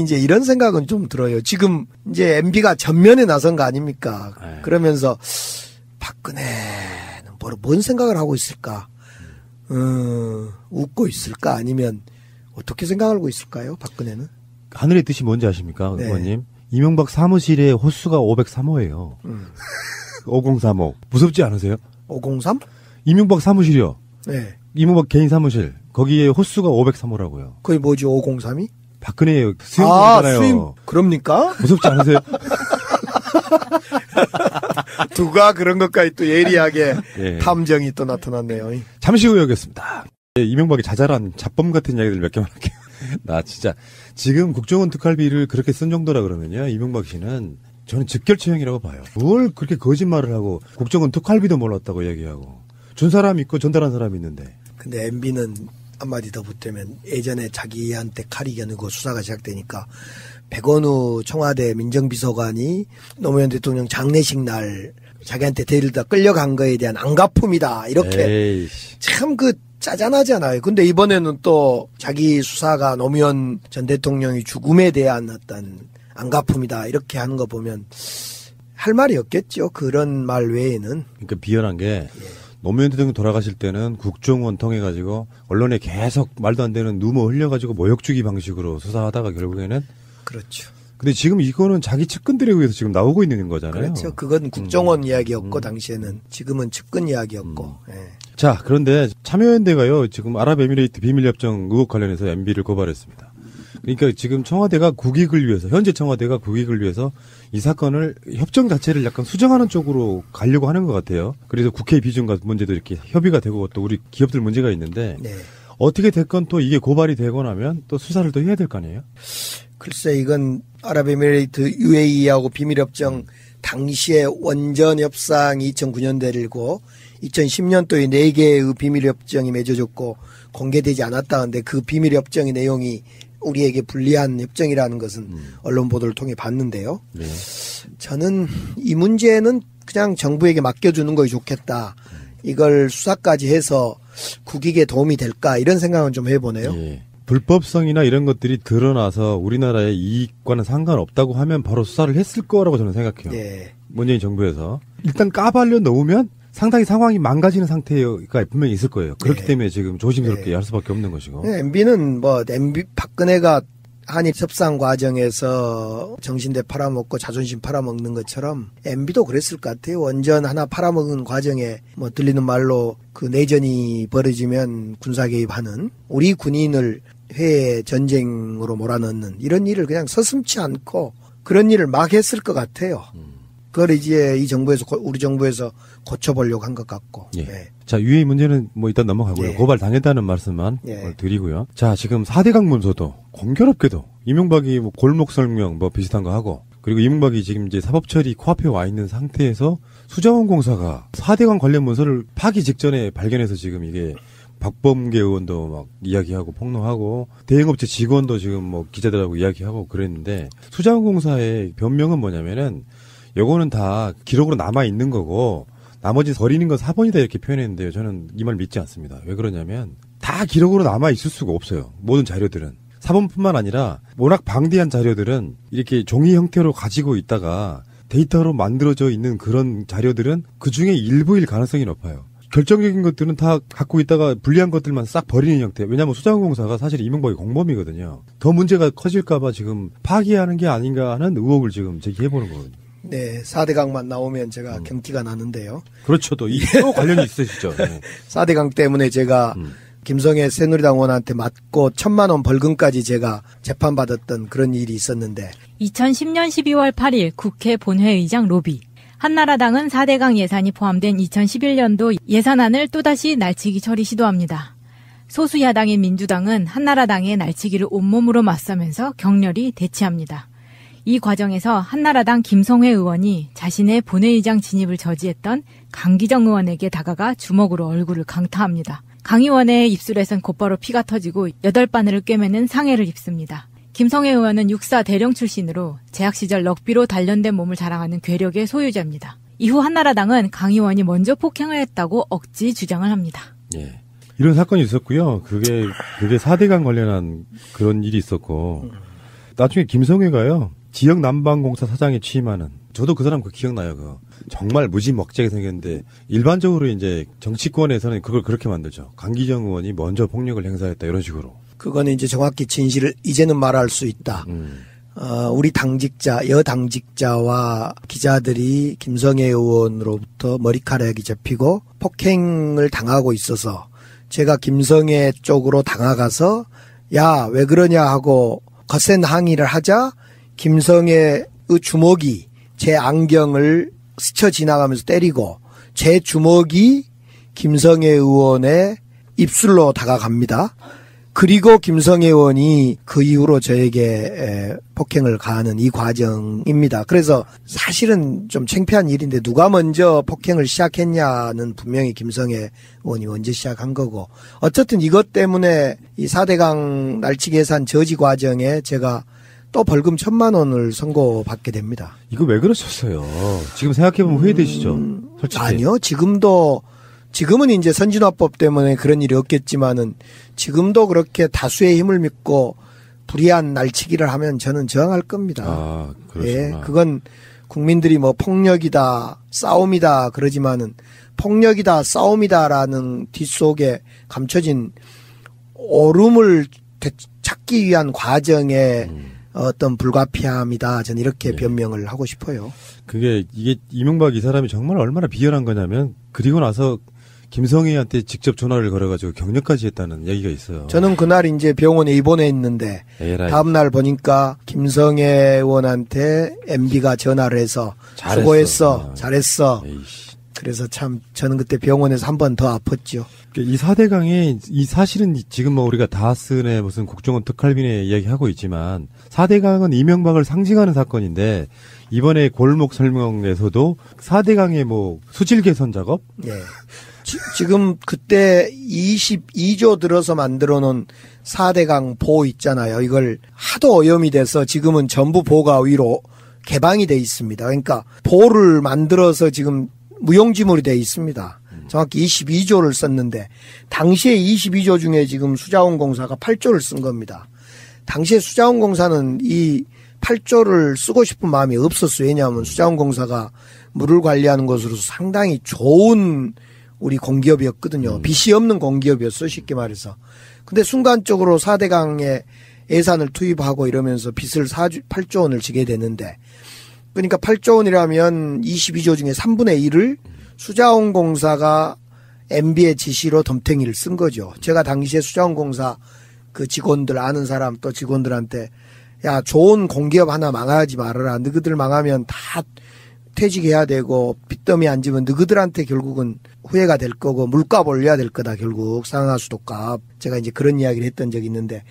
이제 이런 생각은 좀 들어요. 지금 이제 MB가 전면에 나선 거 아닙니까? 그러면서 박근혜는 뭔 생각을 하고 있을까? 웃고 있을까? 아니면 어떻게 생각하고 있을까요? 박근혜는? 하늘의 뜻이 뭔지 아십니까? 네. 의원님? 이명박 사무실의 호수가 503호예요. 5035. 무섭지 않으세요? 503? 이명박 사무실이요. 네. 이명박 개인 사무실. 거기에 호수가 503호라고요. 그게 뭐지, 503이? 박근혜 수임잖아요. 수임. 그럽니까? 무섭지 않으세요? 누가 그런 것까지 또 예리하게 예. 탐정이 또 나타났네요. 잠시 후에 오겠습니다. 이명박이 자잘한 잡범 같은 이야기들 몇 개만 할게요. 나 진짜 지금 국정원 특활비를 그렇게 쓴 정도라 그러면요. 이명박 씨는 저는 즉결처형이라고 봐요. 뭘 그렇게 거짓말을 하고 국정원 특활비도 몰랐다고 얘기하고 준 사람 있고 전달한 사람이 있는데. 근데 MB는 한마디 더 붙으면 예전에 자기한테 칼이 겨누고 수사가 시작되니까 백원우 청와대 민정비서관이 노무현 대통령 장례식 날 자기한테 데려다 끌려간 거에 대한 안갚음이다. 이렇게 참 짜잔하잖아요. 근데 이번에는 또 자기 수사가 노무현 전 대통령이 죽음에 대한 어떤 안갚음이다. 이렇게 하는 거 보면 할 말이 없겠죠. 그런 말 외에는. 그러니까 비열한 게 노무현 대통령 돌아가실 때는 국정원 통해가지고 언론에 계속 말도 안 되는 누모 흘려가지고 모욕주기 방식으로 수사하다가 결국에는 그렇죠. 근데 지금 이거는 자기 측근들에 의해서 지금 나오고 있는 거잖아요. 그렇죠. 그건 국정원 이야기였고 당시에는 지금은 측근 이야기였고. 예. 자, 그런데 참여연대가요. 지금 아랍에미레이트 비밀협정 의혹 관련해서 MB를 고발했습니다. 그러니까 지금 청와대가 국익을 위해서 현재 청와대가 국익을 위해서 이 사건을 협정 자체를 약간 수정하는 쪽으로 가려고 하는 것 같아요. 그래서 국회 비준과 문제도 이렇게 협의가 되고 또 우리 기업들 문제가 있는데 네. 어떻게 됐건 또 이게 고발이 되고 나면 또 수사를 또 해야 될 거 아니에요? 글쎄 이건 아랍에미레이트 UAE하고 비밀협정 당시에 원전 협상이 2009년대이고 2010년도에 4개의 비밀협정이 맺어졌고 공개되지 않았다는데 그 비밀협정의 내용이 우리에게 불리한 협정이라는 것은 언론 보도를 통해 봤는데요. 네. 저는 이 문제는 그냥 정부에게 맡겨주는 것이 좋겠다. 이걸 수사까지 해서 국익에 도움이 될까 이런 생각은 좀 해보네요. 예. 불법성이나 이런 것들이 드러나서 우리나라의 이익과는 상관없다고 하면 바로 수사를 했을 거라고 저는 생각해요. 네. 문재인 정부에서. 일단 까발려 놓으면 상당히 상황이 망가지는 상태가 분명히 있을 거예요. 그렇기 때문에 지금 조심스럽게 할 수밖에 없는 것이고. MB는 박근혜가 한일 협상 과정에서 정신대 팔아먹고 자존심 팔아먹는 것처럼 MB도 그랬을 것 같아요. 원전 하나 팔아먹은 과정에 들리는 말로 그 내전이 벌어지면 군사 개입하는 우리 군인을 해외 전쟁으로 몰아넣는 이런 일을 그냥 서슴지 않고 그런 일을 막 했을 것 같아요. 그걸 이제 우리 정부에서 고쳐보려고 한 것 같고. 예. 네. 자, 유해 문제는 일단 넘어가고요. 예. 고발 당했다는 말씀만 드리고요. 자, 지금 4대강 문서도 공교롭게도 이명박이 골목 설명 비슷한 거 하고 그리고 이명박이 지금 이제 사법처리 코앞에 와 있는 상태에서 수자원공사가 4대강 관련 문서를 파기 직전에 발견해서 지금 이게 박범계 의원도 막 이야기하고 폭로하고 대행업체 직원도 지금 기자들하고 이야기하고 그랬는데 수자원공사의 변명은 뭐냐면은 요거는 다 기록으로 남아 있는 거고 나머지 버리는 건 사본이다 이렇게 표현했는데요. 저는 이 말 믿지 않습니다. 왜 그러냐면 다 기록으로 남아 있을 수가 없어요. 모든 자료들은. 사본뿐만 아니라 워낙 방대한 자료들은 이렇게 종이 형태로 가지고 있다가 데이터로 만들어져 있는 그런 자료들은 그중에 일부일 가능성이 높아요. 결정적인 것들은 다 갖고 있다가 불리한 것들만 싹 버리는 형태. 왜냐하면 수자원공사가 사실 이명박이 공범이거든요. 더 문제가 커질까봐 지금 파기하는 게 아닌가 하는 의혹을 지금 제기해보는 거거든요. 네, 4대강만 나오면 제가 경티가 나는데요. 그렇죠. 또 관련이 있으시죠. 네. 4대강 때문에 제가 김성애 새누리당 의원한테 맞고 1,000만 원 벌금까지 제가 재판받았던 그런 일이 있었는데 2010년 12월 8일 국회 본회의장 로비. 한나라당은 4대강 예산이 포함된 2011년도 예산안을 또다시 날치기 처리 시도합니다. 소수 야당인 민주당은 한나라당의 날치기를 온몸으로 맞서면서 격렬히 대치합니다. 이 과정에서 한나라당 김성회 의원이 자신의 본회의장 진입을 저지했던 강기정 의원에게 다가가 주먹으로 얼굴을 강타합니다. 강 의원의 입술에선 곧바로 피가 터지고 8바늘을 꿰매는 상해를 입습니다. 김성회 의원은 육사 대령 출신으로 재학 시절 럭비로 단련된 몸을 자랑하는 괴력의 소유자입니다. 이후 한나라당은 강 의원이 먼저 폭행을 했다고 억지 주장을 합니다. 예. 이런 사건이 있었고요. 그게 4대강 관련한 그런 일이 있었고 나중에 김성회가요. 지역 난방공사 사장에 취임하는, 저도 그 사람 기억나요. 정말 무지막지하게 생겼는데 일반적으로 이제 정치권에서는 그걸 그렇게 만들죠. 강기정 의원이 먼저 폭력을 행사했다 이런 식으로. 그거는 이제 정확히 진실을 이제는 말할 수 있다. 우리 당직자, 여당직자와 기자들이 김성애 의원으로부터 머리카락이 접히고 폭행을 당하고 있어서 제가 김성애 쪽으로 다가가서 야, 왜 그러냐 하고 거센 항의를 하자 김성애의 주먹이 제 안경을 스쳐 지나가면서 때리고 제 주먹이 김성애 의원의 입술로 다가갑니다. 그리고 김성애 의원이 그 이후로 저에게 폭행을 가하는 이 과정입니다. 그래서 사실은 좀 창피한 일인데 누가 먼저 폭행을 시작했냐는 분명히 김성애 의원이 먼저 시작한 거고, 어쨌든 이것 때문에 이 4대강 날치기 예산 저지 과정에 제가 또 벌금 1,000만 원을 선고받게 됩니다. 이거 왜 그러셨어요? 지금 생각해보면 후회되시죠? 솔직히. 아니요. 지금은 이제 선진화법 때문에 그런 일이 없겠지만은 지금도 그렇게 다수의 힘을 믿고 불의한 날치기를 하면 저는 저항할 겁니다. 아, 그렇구나. 예, 그건 국민들이 뭐 폭력이다, 싸움이다 그러지만은 폭력이다, 싸움이다라는 뒷속에 감춰진 옳음을 찾기 위한 과정에 어떤 불가피함이다. 저는 이렇게 변명을 하고 싶어요. 이게 이명박 이 사람이 정말 얼마나 비열한 거냐면, 그리고 나서 김성애한테 직접 전화를 걸어가지고 격려까지 했다는 얘기가 있어요. 저는 그날 이제 병원에 입원해 있는데 다음날 보니까 김성애 의원한테 MB가 전화를 해서 잘했어. 수고했어, 잘했어. 에이씨. 그래서 참 저는 그때 병원에서 한 번 더 아팠죠. 이 4대강이 이 사실은 지금 뭐 우리가 다하슨의 무슨 국정원 특활비에 이야기하고 있지만 4대강은 이명박을 상징하는 사건인데, 이번에 골목 설명에서도 4대강의 뭐 수질 개선 작업? 예. 지금 그때 22조 들어서 만들어 놓은 4대강 보 있잖아요. 이걸 하도 오염이 돼서 지금은 전부 보가 위로 개방이 돼 있습니다. 그러니까 보를 만들어서 지금 무용지물이 돼 있습니다. 정확히 22조를 썼는데 당시에 22조 중에 지금 수자원공사가 8조를 쓴 겁니다. 당시에 수자원공사는 이 8조를 쓰고 싶은 마음이 없었어요. 왜냐하면 수자원공사가 물을 관리하는 것으로서 상당히 좋은 우리 공기업이었거든요. 빚이 없는 공기업이었어요. 쉽게 말해서. 근데 순간적으로 4대강에 예산을 투입하고 이러면서 빚을 8조 원을 지게 되는데, 그러니까 8조 원이라면 22조 중에 3분의 1을 수자원공사가 MB의 지시로 덤탱이를 쓴 거죠. 제가 당시에 수자원공사 그 직원들 아는 사람 또 직원들한테 야, 좋은 공기업 하나 망하지 말아라. 너희들 망하면 다 퇴직해야 되고 빚더미 안 지면 너희들한테 결국은 후회가 될 거고 물값 올려야 될 거다. 결국 상하수도값. 제가 이제 그런 이야기를 했던 적이 있는데,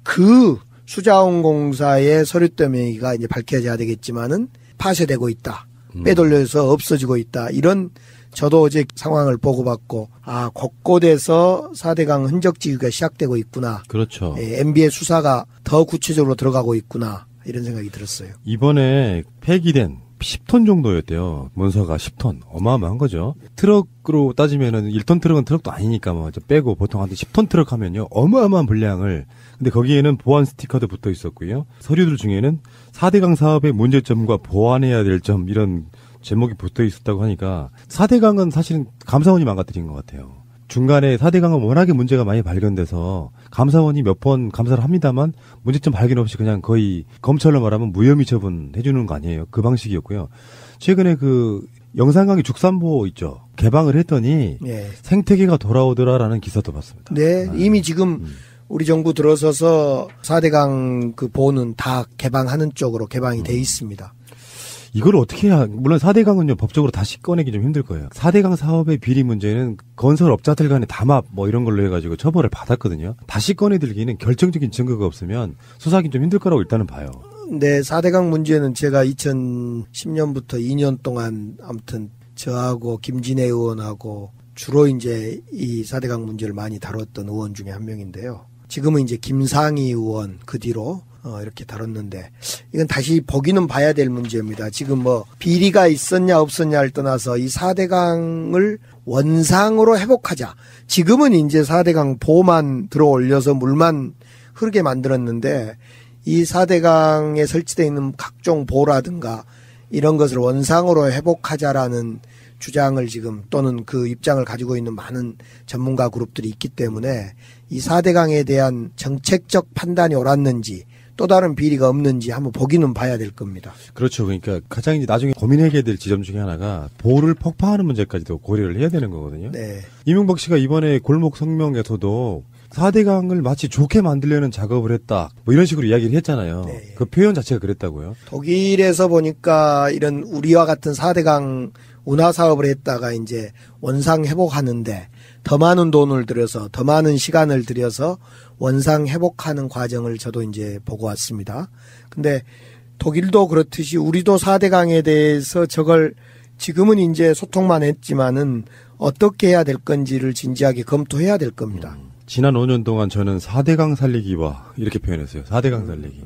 그 수자원공사의 서류더미가 이제 밝혀져야 되겠지만은 파쇄되고 있다. 빼돌려서 없어지고 있다. 이런 저도 어제 상황을 보고받고, 아, 곳곳에서 4대강 흔적 지우기가 시작되고 있구나. 그렇죠. 예, MB의 수사가 더 구체적으로 들어가고 있구나. 이런 생각이 들었어요. 이번에 폐기된 10톤 정도였대요. 문서가 10톤. 어마어마한 거죠. 트럭으로 따지면은 1톤 트럭은 트럭도 아니니까 뭐 빼고 보통 한 10톤 트럭 하면요. 어마어마한 분량을. 근데 거기에는 보안 스티커도 붙어 있었고요. 서류들 중에는 4대강 사업의 문제점과 보완해야 될 점, 이런 제목이 붙어 있었다고 하니까 4대강은 사실은 감사원이 망가뜨린 것 같아요. 중간에 4대강은 워낙에 문제가 많이 발견돼서 감사원이 몇 번 감사를 합니다만 문제점 발견 없이 그냥 거의 검찰로 말하면 무혐의 처분해주는 거 아니에요. 그 방식이었고요. 최근에 그 영산강의 죽산보 있죠. 개방을 했더니 예. 생태계가 돌아오더라라는 기사도 봤습니다. 네, 이미 지금 우리 정부 들어서서 4대강 그 보는 다 개방하는 쪽으로 개방이 돼 있습니다. 이걸 어떻게 해야, 물론 4대강은요, 법적으로 다시 꺼내기 좀 힘들 거예요. 4대강 사업의 비리 문제는 건설업자들 간의 담합 뭐 이런 걸로 해가지고 처벌을 받았거든요. 다시 꺼내들기는 결정적인 증거가 없으면 수사하기 좀 힘들 거라고 일단은 봐요. 네, 4대강 문제는 제가 2010년부터 2년 동안 아무튼 저하고 김진애 의원하고 주로 이제 이 4대강 문제를 많이 다뤘던 의원 중에 한 명인데요. 지금은 이제 김상희 의원 그 뒤로 이렇게 다뤘는데, 이건 다시 보기는 봐야 될 문제입니다. 지금 뭐 비리가 있었냐 없었냐를 떠나서 이 4대강을 원상으로 회복하자. 지금은 이제 4대강 보만 들어 올려서 물만 흐르게 만들었는데, 이 4대강에 설치되어 있는 각종 보라든가 이런 것을 원상으로 회복하자라는 주장을 지금 또는 그 입장을 가지고 있는 많은 전문가 그룹들이 있기 때문에 이 4대강에 대한 정책적 판단이 옳았는지 또 다른 비리가 없는지 한번 보기는 봐야 될 겁니다. 그렇죠. 그러니까 가장 이제 나중에 고민해야 될 지점 중에 하나가 보를 폭파하는 문제까지도 고려를 해야 되는 거거든요. 네. 이명박 씨가 이번에 골목 성명에서도 4대강을 마치 좋게 만들려는 작업을 했다. 뭐 이런 식으로 이야기를 했잖아요. 네. 그 표현 자체가 그랬다고요. 독일에서 보니까 이런 우리와 같은 4대강 운하 사업을 했다가 이제 원상 회복하는데 더 많은 돈을 들여서 더 많은 시간을 들여서 원상 회복하는 과정을 저도 이제 보고 왔습니다. 근데 독일도 그렇듯이 우리도 4대강에 대해서 저걸 지금은 이제 소통만 했지만은 어떻게 해야 될 건지를 진지하게 검토해야 될 겁니다. 지난 5년 동안 저는 4대강 살리기와 이렇게 표현했어요. 4대강 살리기.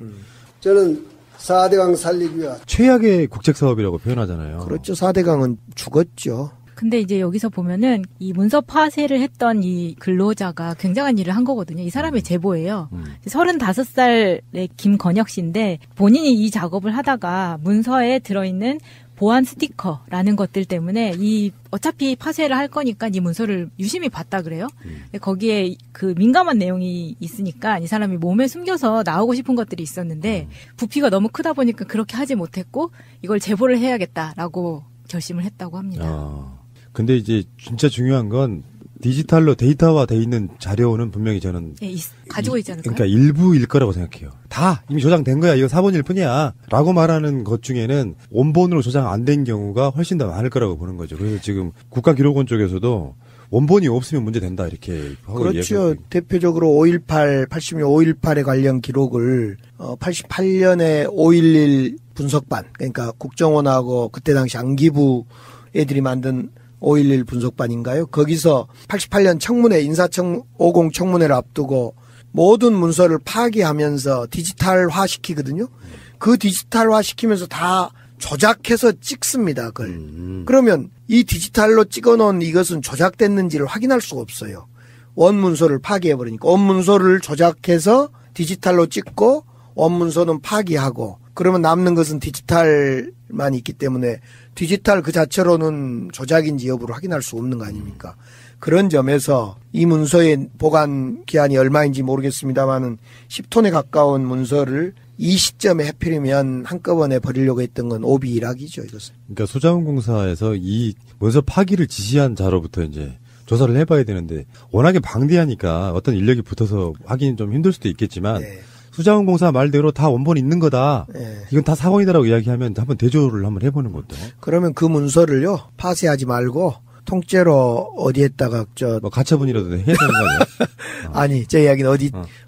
저는 4대강 살리기와 최악의 국책사업이라고 표현하잖아요. 그렇죠. 4대강은 죽었죠. 근데 이제 여기서 보면은 이 문서 파쇄를 했던 이 근로자가 굉장한 일을 한 거거든요. 이 사람의 제보예요. 35살의 김건혁 씨인데 본인이 이 작업을 하다가 문서에 들어있는 보안 스티커라는 것들 때문에 이 어차피 파쇄를 할 거니까 이 문서를 유심히 봤다 그래요. 거기에 그 민감한 내용이 있으니까 이 사람이 몸에 숨겨서 나오고 싶은 것들이 있었는데 부피가 너무 크다 보니까 그렇게 하지 못했고 이걸 제보를 해야겠다라고 결심을 했다고 합니다. 근데 이제 진짜 중요한 건 디지털로 데이터화돼 있는 자료는 분명히 저는 가지고 있지 않을까요? 그러니까 일부일 거라고 생각해요. 다 이미 조작된 거야. 이거 사본일 뿐이야. 라고 말하는 것 중에는 원본으로 조작 안 된 경우가 훨씬 더 많을 거라고 보는 거죠. 그래서 지금 국가기록원 쪽에서도 원본이 없으면 문제된다 이렇게 하고 그렇죠. 대표적으로 5.18, 86 5.18에 관련 기록을 88년에 5.11 분석반 그러니까 국정원하고 그때 당시 안기부 애들이 만든 5.11 분석반인가요? 거기서 88년 청문회 인사청 50 청문회를 앞두고 모든 문서를 파기하면서 디지털화 시키거든요. 그 디지털화 시키면서 다 조작해서 찍습니다. 그걸. 그러면 이 디지털로 찍어놓은 이것은 조작됐는지를 확인할 수가 없어요. 원문서를 파기해버리니까 원문서를 조작해서 디지털로 찍고 원문서는 파기하고 그러면 남는 것은 디지털만 있기 때문에 디지털 그 자체로는 조작인지 여부를 확인할 수 없는 거 아닙니까? 그런 점에서 이 문서의 보관 기한이 얼마인지 모르겠습니다만은 10톤에 가까운 문서를 이 시점에 해필이면 한꺼번에 버리려고 했던 건 오비일학이죠, 이것은. 그러니까 수자원공사에서 이 문서 파기를 지시한 자로부터 이제 조사를 해봐야 되는데 워낙에 방대하니까 어떤 인력이 붙어서 하기는 좀 힘들 수도 있겠지만 네. 수자원공사 말대로 다 원본이 있는 거다. 네. 이건 다 사본이다라고 이야기하면 한번 대조를 한번 해보는 것도. 그러면 그 문서를요 파쇄하지 말고 통째로 어디에다가 뭐 가처분이라도 해야 되는 거 아니야? 아니 제 이야기는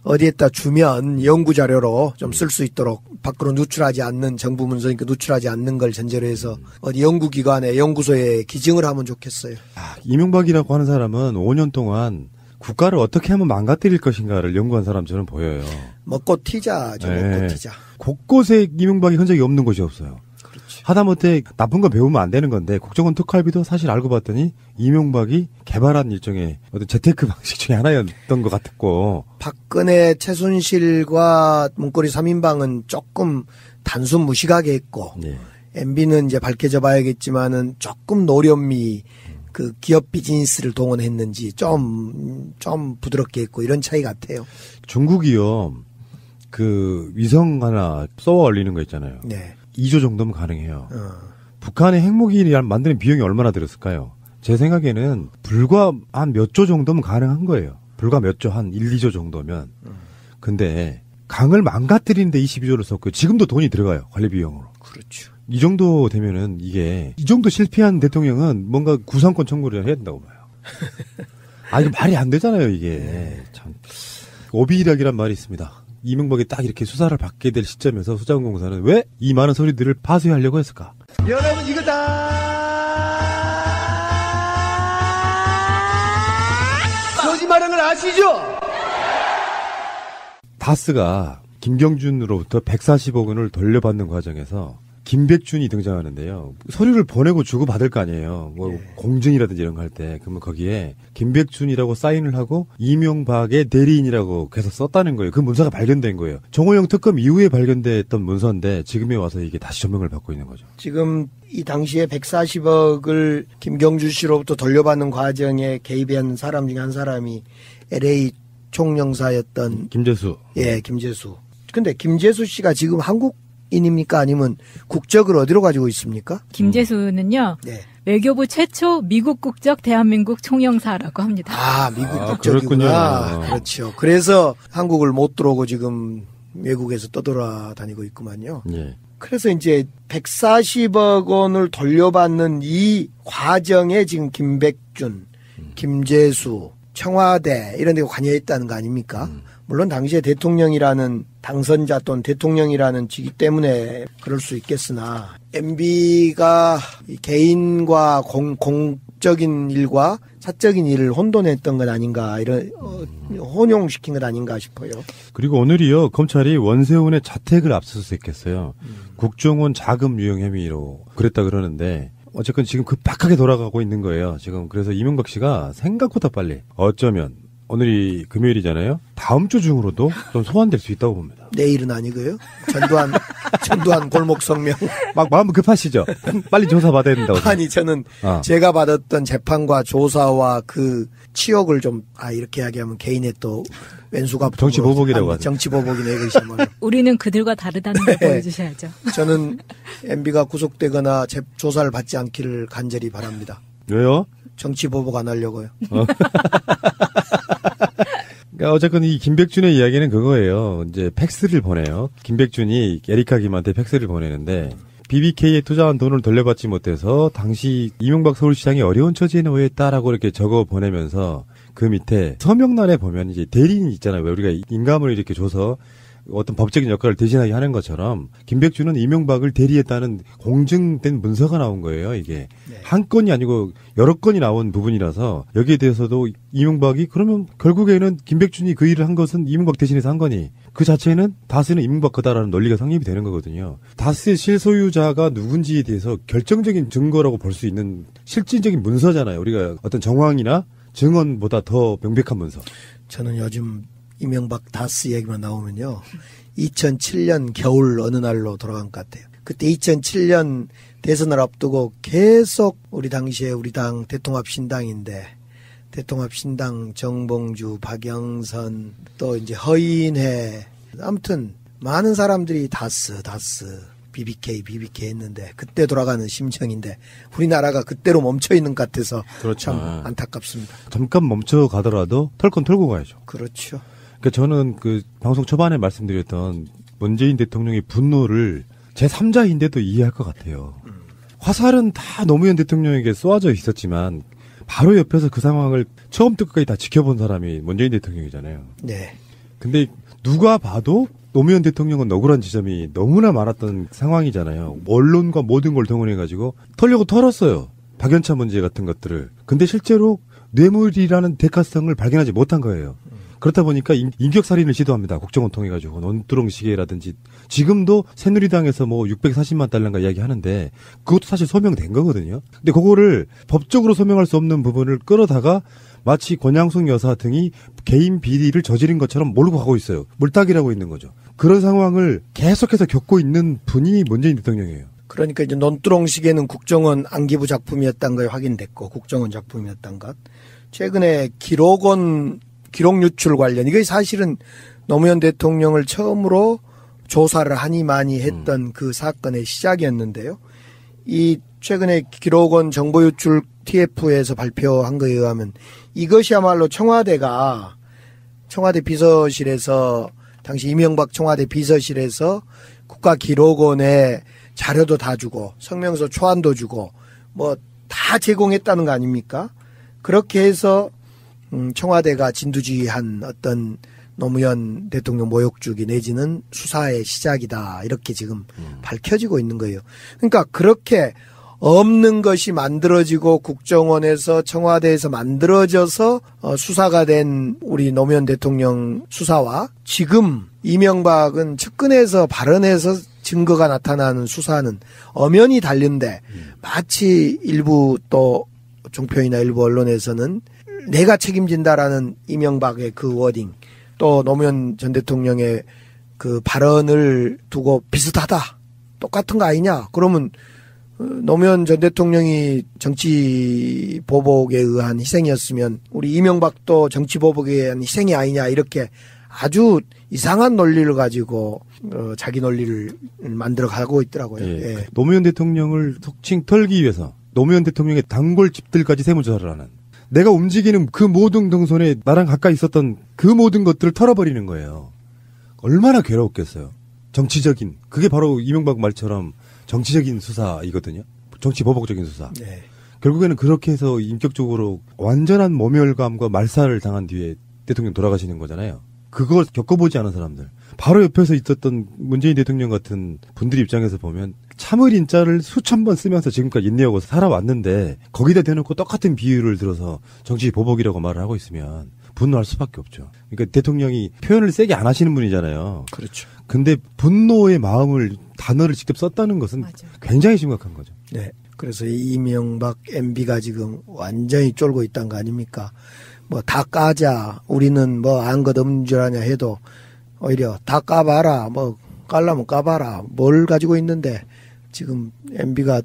어디에다 주면 연구 자료로 좀 쓸 수 있도록 밖으로 누출하지 않는 정부 문서니까 누출하지 않는 걸 전제로 해서 어디 연구기관에 연구소에 기증을 하면 좋겠어요. 이명박이라고 하는 사람은 5년 동안 국가를 어떻게 하면 망가뜨릴 것인가를 연구한 사람처럼 보여요. 먹고 튀자죠. 네. 먹고 튀자. 곳곳에 이명박이 흔적이 없는 곳이 없어요. 그렇지. 하다못해 나쁜 거 배우면 안 되는 건데 국정원 특활비도 사실 알고 봤더니 이명박이 개발한 일종의 어떤 재테크 방식 중에 하나였던 것 같았고 박근혜 최순실과 문고리 3인방은 조금 단순 무식하게 했고 네. MB는 이제 밝혀져 봐야겠지만은 조금 노련미 그 기업 비즈니스를 동원했는지 좀 부드럽게 했고 이런 차이 같아요. 중국이요. 그 위성 하나 쏘아 올리는 거 있잖아요. 네. 2조 정도면 가능해요. 북한의 핵무기 만드는 비용이 얼마나 들었을까요? 제 생각에는 불과 한 몇 조 정도면 가능한 거예요. 불과 몇 조, 한 1, 2조 정도면. 근데 강을 망가뜨리는데 22조를 썼고 지금도 돈이 들어가요. 관리 비용으로. 그렇죠. 이 정도 되면은 이 정도 실패한 대통령은 뭔가 구상권 청구를 해야 된다고 봐요. 이거 말이 안 되잖아요, 이게. 참. 오비일학이란 말이 있습니다. 이명박이 딱 이렇게 수사를 받게 될 시점에서 수자원공사는 왜 이 많은 서류들을 파쇄하려고 했을까? 여러분, 이거 다 거짓말한 걸 아시죠? 다스가 김경준으로부터 140억 원을 돌려받는 과정에서 김백준이 등장하는데요. 서류를 보내고 주고 받을 거 아니에요. 뭐 예. 공증이라든지 이런 거 할 때. 그러면 거기에 김백준이라고 사인을 하고 이명박의 대리인이라고 계속 썼다는 거예요. 그 문서가 발견된 거예요. 정호영 특검 이후에 발견됐던 문서인데 지금에 와서 이게 다시 조명을 받고 있는 거죠. 지금 이 당시에 140억을 김경주 씨로부터 돌려받는 과정에 개입한 사람 중에 한 사람이 LA 총영사였던 김재수. 예, 김재수. 근데 김재수 씨가 지금 한국인입니까? 아니면 국적을 어디로 가지고 있습니까? 김재수는요. 네. 외교부 최초 미국 국적 대한민국 총영사라고 합니다. 아, 미국 국적이구나. 그렇죠. 그래서 한국을 못 들어오고 지금 외국에서 떠돌아다니고 있구만요. 예. 그래서 이제 140억 원을 돌려받는 이 과정에 지금 김백준, 김재수, 청와대 이런 데 관여해 있다는 거 아닙니까? 물론 당시에 대통령이라는 당선자 또는 대통령이라는 직위 때문에 그럴 수 있겠으나 MB가 개인과 공적인 일과 사적인 일을 혼돈했던 것 아닌가 이런 혼용시킨 것 아닌가 싶어요. 그리고 오늘이요 검찰이 원세훈의 자택을 압수수색했어요. 국정원 자금 유용 혐의로 그랬다 그러는데 어쨌건 지금 급박하게 돌아가고 있는 거예요. 지금 그래서 이명박 씨가 생각보다 빨리 어쩌면 오늘이 금요일이잖아요. 다음 주 중으로도 좀 소환될 수 있다고 봅니다. 내일은 아니고요. 전두환 골목 성명. 막 마음 급하시죠? 빨리 조사받아야 된다고. 아니 저는 제가 받았던 재판과 조사와 그 치욕을 좀 이렇게 이야기하면 개인의 또 왼수가 정치 보복이라고 하죠. 정치 보복이네 이것이 뭐. 우리는 그들과 다르다는 걸 네. 보여주셔야죠. 저는 MB가 구속되거나 조사를 받지 않기를 간절히 바랍니다. 왜요? 정치 보복 안 하려고요. 그러니까 어쨌건 이 김백준의 이야기는 그거예요. 이제 팩스를 보내요. 김백준이 에리카 김한테 팩스를 보내는데 BBK에 투자한 돈을 돌려받지 못해서 당시 이명박 서울시장이 어려운 처지에 놓였다라고 이렇게 적어 보내면서 그 밑에 서명란에 보면 이제 대리인 있잖아요. 왜 우리가 인감을 이렇게 줘서 어떤 법적인 역할을 대신하게 하는 것처럼 김백준은 이명박을 대리했다는 공증된 문서가 나온 거예요. 이게 네. 한 건이 아니고 여러 건이 나온 부분이라서 여기에 대해서도 이명박이 그러면 결국에는 김백준이 그 일을 한 것은 이명박 대신해서 한 거니 그 자체는 다스는 이명박 거다라는 논리가 성립이 되는 거거든요. 다스의 실소유자가 누군지에 대해서 결정적인 증거라고 볼 수 있는 실질적인 문서잖아요. 우리가 어떤 정황이나 증언보다 더 명백한 문서. 저는 요즘 이명박 다스 얘기만 나오면요. 2007년 겨울 어느 날로 돌아간 것 같아요. 그때 2007년 대선을 앞두고 계속 우리 당시에 우리 당 대통합신당인데 대통합신당 정봉주, 박영선 또 이제 허인회 아무튼 많은 사람들이 다스 BBK 했는데 그때 돌아가는 심정인데 우리나라가 그때로 멈춰있는 것 같아서 그렇죠. 참 안타깝습니다. 잠깐 멈춰가더라도 털 건 털고 가야죠. 그렇죠. 그러니까 저는 그 방송 초반에 말씀드렸던 문재인 대통령의 분노를 제3자인데도 이해할 것 같아요. 화살은 다 노무현 대통령에게 쏘아져 있었지만 바로 옆에서 그 상황을 처음부터 끝까지 다 지켜본 사람이 문재인 대통령이잖아요. 네. 근데 누가 봐도 노무현 대통령은 억울한 지점이 너무나 많았던 상황이잖아요. 언론과 모든 걸 동원해가지고 털려고 털었어요. 박연차 문제 같은 것들을. 근데 실제로 뇌물이라는 대가성을 발견하지 못한 거예요. 그렇다 보니까 인격살인을 시도합니다. 국정원 통해가지고 논두렁시계라든지 지금도 새누리당에서 뭐 640만 달러인가 이야기하는데 그것도 사실 소명된 거거든요. 근데 그거를 법적으로 소명할 수 없는 부분을 끌어다가 마치 권양숙 여사 등이 개인 비리를 저지른 것처럼 몰고 가고 있어요. 물타기라고 있는 거죠. 그런 상황을 계속해서 겪고 있는 분이 문재인 대통령이에요. 그러니까 이제 논두렁시계는 국정원 안기부 작품이었던 거 확인됐고 국정원 작품이었던 것. 최근에 기록 유출 관련 이게 사실은 노무현 대통령을 처음으로 조사를 하니 많이 했던 그 사건의 시작이었는데요. 이 최근에 기록원 정보 유출 TF에서 발표한 거에 의하면 이것이야말로 청와대 비서실에서 당시 이명박 청와대 비서실에서 국가기록원에 자료도 다 주고 성명서 초안도 주고 뭐 다 제공했다는 거 아닙니까? 그렇게 해서 청와대가 진두지휘한 어떤 노무현 대통령 모욕주기 내지는 수사의 시작이다 이렇게 지금 밝혀지고 있는 거예요. 그러니까 그렇게 없는 것이 만들어지고 국정원에서 청와대에서 만들어져서 수사가 된 우리 노무현 대통령 수사와 지금 이명박은 측근에서 발언해서 증거가 나타나는 수사는 엄연히 다른데 마치 일부 또 종편이나 일부 언론에서는 내가 책임진다라는 이명박의 그 워딩 또 노무현 전 대통령의 그 발언을 두고 비슷하다. 똑같은 거 아니냐. 그러면 노무현 전 대통령이 정치 보복에 의한 희생이었으면 우리 이명박도 정치 보복에 의한 희생이 아니냐 이렇게 아주 이상한 논리를 가지고 자기 논리를 만들어 가고 있더라고요. 예. 예. 노무현 대통령을 속칭 털기 위해서 노무현 대통령의 단골 집들까지 세무조사를 하는 내가 움직이는 그 모든 동선에 나랑 가까이 있었던 그 모든 것들을 털어버리는 거예요. 얼마나 괴로웠겠어요. 정치적인 그게 바로 이명박 말처럼 정치적인 수사이거든요. 정치 보복적인 수사. 네. 결국에는 그렇게 해서 인격적으로 완전한 모멸감과 말살을 당한 뒤에 대통령 돌아가시는 거잖아요. 그걸 겪어보지 않은 사람들. 바로 옆에서 있었던 문재인 대통령 같은 분들 입장에서 보면 참을 인자를 수천 번 쓰면서 지금까지 인내하고 살아왔는데 거기다 대놓고 똑같은 비유를 들어서 정치 보복이라고 말을 하고 있으면 분노할 수밖에 없죠. 그러니까 대통령이 표현을 세게 안 하시는 분이잖아요. 그렇죠. 근데 분노의 마음을 단어를 직접 썼다는 것은 맞아. 굉장히 심각한 거죠. 네. 그래서 이명박 MB가 지금 완전히 쫄고 있다는 거 아닙니까? 뭐 다 까자. 우리는 뭐 안 것 없는 줄 아냐 해도 오히려 다 까봐라. 뭐 깔라면 까봐라. 뭘 가지고 있는데 지금 MB가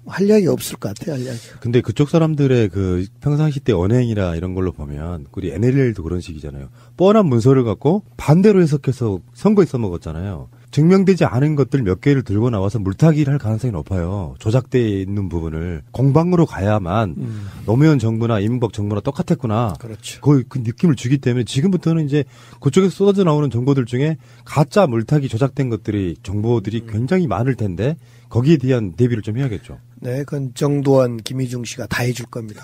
할 이야기 없을 것 같아요. 할 이야기. 근데 그쪽 사람들의 그 평상시 때 언행이나 이런 걸로 보면 우리 NLL도 그런 식이잖아요. 뻔한 문서를 갖고 반대로 해석해서 선거에 써먹었잖아요. 증명되지 않은 것들 몇 개를 들고 나와서 물타기를 할 가능성이 높아요. 조작되어 있는 부분을 공방으로 가야만 노무현 정부나 이명박 정부나 똑같았구나. 그렇죠. 그 느낌을 주기 때문에 지금부터는 이제 그쪽에서 쏟아져 나오는 정보들 중에 가짜 물타기 조작된 것들이 정보들이 굉장히 많을 텐데 거기에 대한 대비를 좀 해야겠죠. 네, 그건 정두원, 김희중 씨가 다 해줄 겁니다.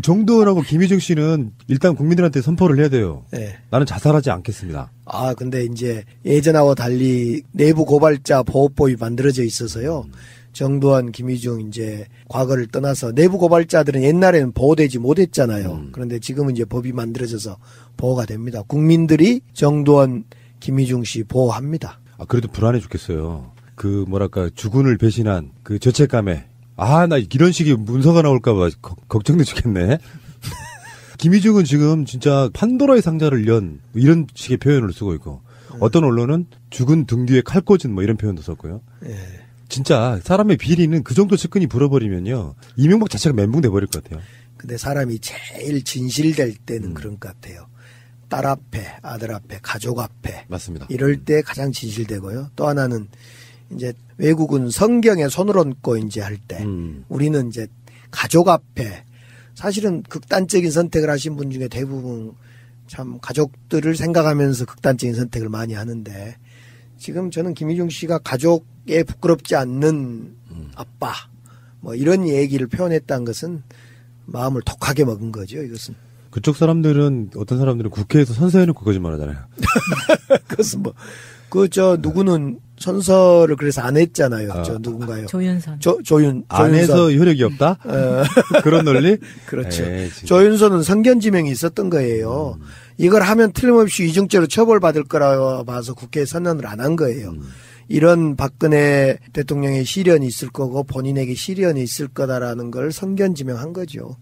정두원하고 김희중 씨는 일단 국민들한테 선포를 해야 돼요. 네. 나는 자살하지 않겠습니다. 아, 근데 이제 예전하고 달리 내부 고발자 보호법이 만들어져 있어서요. 정두원, 김희중 이제 과거를 떠나서 내부 고발자들은 옛날에는 보호되지 못했잖아요. 그런데 지금은 이제 법이 만들어져서 보호가 됩니다. 국민들이 정두원, 김희중 씨 보호합니다. 아, 그래도 불안해 죽겠어요. 그 뭐랄까 주군을 배신한 그 죄책감에 나 이런 식의 문서가 나올까봐 걱정돼 죽겠네. 김희중은 지금 진짜 판도라의 상자를 연 이런 식의 표현을 쓰고 있고 어떤 언론은 죽은 등 뒤에 칼 꽂은 뭐 이런 표현도 썼고요. 예. 진짜 사람의 비리는 그 정도 측근이 불어버리면요 이명박 자체가 멘붕돼 버릴 것 같아요. 근데 사람이 제일 진실될 때는 그런 것 같아요. 딸 앞에, 아들 앞에, 가족 앞에. 맞습니다. 이럴 때 가장 진실되고요. 또 하나는 이제 외국은 성경에 손을 얹고 이제 할 때 우리는 이제 가족 앞에 사실은 극단적인 선택을 하신 분 중에 대부분 참 가족들을 생각하면서 극단적인 선택을 많이 하는데 지금 저는 김희중 씨가 가족에 부끄럽지 않는 아빠 뭐 이런 얘기를 표현했다는 것은 마음을 독하게 먹은 거죠. 이것은. 그쪽 사람들은 어떤 사람들은 국회에서 선서해놓고 거짓말 하잖아요. 그것은 뭐 누구는 선서를 그래서 안 했잖아요. 누군가요? 조윤선. 조윤선. 안 해서 효력이 없다? 그런 논리? 그렇죠. 조윤선은 성견지명이 있었던 거예요. 이걸 하면 틀림없이 위증죄로 처벌받을 거라 봐서 국회에 선언을 안 한 거예요. 이런 박근혜 대통령의 시련이 있을 거고 본인에게 시련이 있을 거다라는 걸 성견지명한 거죠.